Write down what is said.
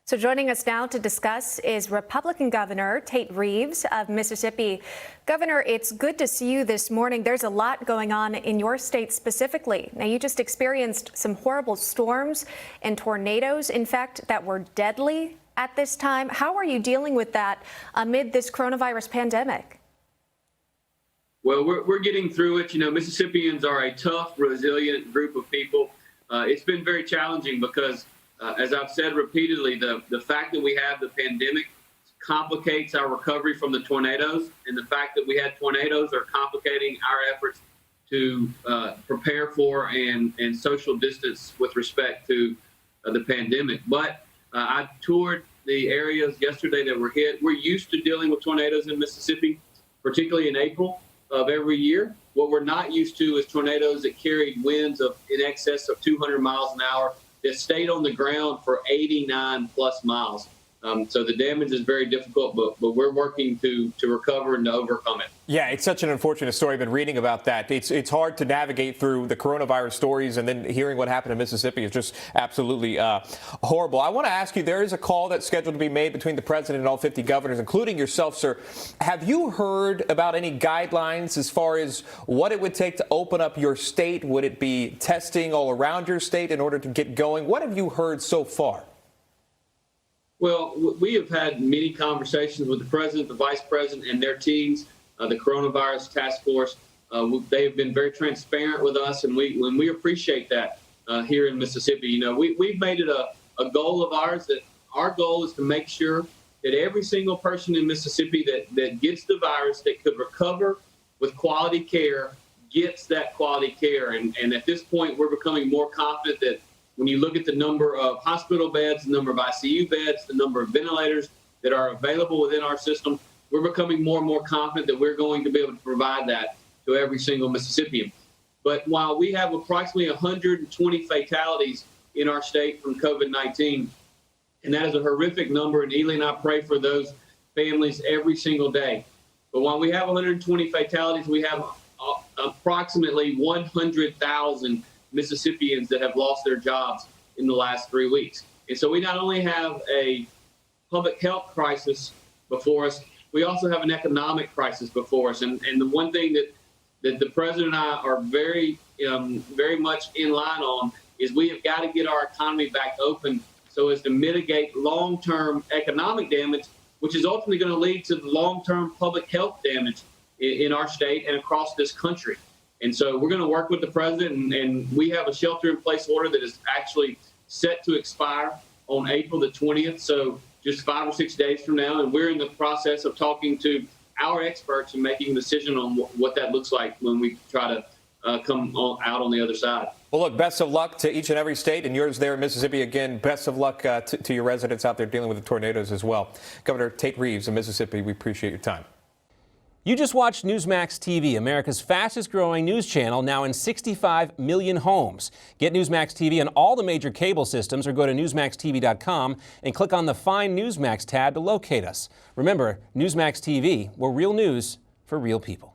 So joining us now to discuss is Republican Governor Tate Reeves of Mississippi. Governor, it's good to see you this morning. There's a lot going on in your state specifically. Now, you just experienced some horrible storms and tornadoes, in fact, that were deadly at this time. How are you dealing with that amid this coronavirus pandemic? Well, we're getting through it. You know, Mississippians are a tough, resilient group of people. It's been very challenging because as I've said repeatedly, the fact that we have the pandemic complicates our recovery from the tornadoes, and the fact that we had tornadoes are complicating our efforts to prepare for and social distance with respect to the pandemic. But I toured the areas yesterday that were hit. We're used to dealing with tornadoes in Mississippi, particularly in April of every year. What we're not used to is tornadoes that carried winds of in excess of 200 miles an hour that stayed on the ground for 89 plus miles. So the damage is very difficult, but we're working to recover and to overcome it. Yeah, it's such an unfortunate story. I've been reading about that. It's hard to navigate through the coronavirus stories, and then hearing what happened in Mississippi is just absolutely horrible. I want to ask you, there is a call that's scheduled to be made between the president and all 50 governors, including yourself, sir. Have you heard about any guidelines as far as what it would take to open up your state? Would it be testing all around your state in order to get going? What have you heard so far? Well, we have had many conversations with the president, the vice president, and their teams, the coronavirus task force. They have been very transparent with us, and we appreciate that here in Mississippi. You know, we've made it a goal of ours that our goal is to make sure that every single person in Mississippi that gets the virus, that could recover with quality care, gets that quality care. And at this point, we're becoming more confident that when you look at the number of hospital beds, the number of ICU beds, the number of ventilators that are available within our system, we're becoming more and more confident that we're going to be able to provide that to every single Mississippian. But while we have approximately 120 fatalities in our state from COVID-19, and that is a horrific number, and Ely and I pray for those families every single day. But while we have 120 fatalities, we have approximately 100,000 Mississippians that have lost their jobs in the last 3 weeks. And so we not only have a public health crisis before us, we also have an economic crisis before us. And the one thing that the president and I are very much in line on is we have got to get our economy back open so as to mitigate long-term economic damage, which is ultimately going to lead to long-term public health damage in our state and across this country. And so we're going to work with the president, and we have a shelter-in-place order that is actually set to expire on April the 20th, so just 5 or 6 days from now. And we're in the process of talking to our experts and making a decision on what that looks like when we try to come out on the other side. Well, look, best of luck to each and every state, and yours there in Mississippi. Again, best of luck to your residents out there dealing with the tornadoes as well. Governor Tate Reeves of Mississippi, we appreciate your time. You just watched Newsmax TV, America's fastest growing news channel, now in 65 million homes. Get Newsmax TV on all the major cable systems, or go to newsmaxtv.com and click on the Find Newsmax tab to locate us. Remember, Newsmax TV, we're real news for real people.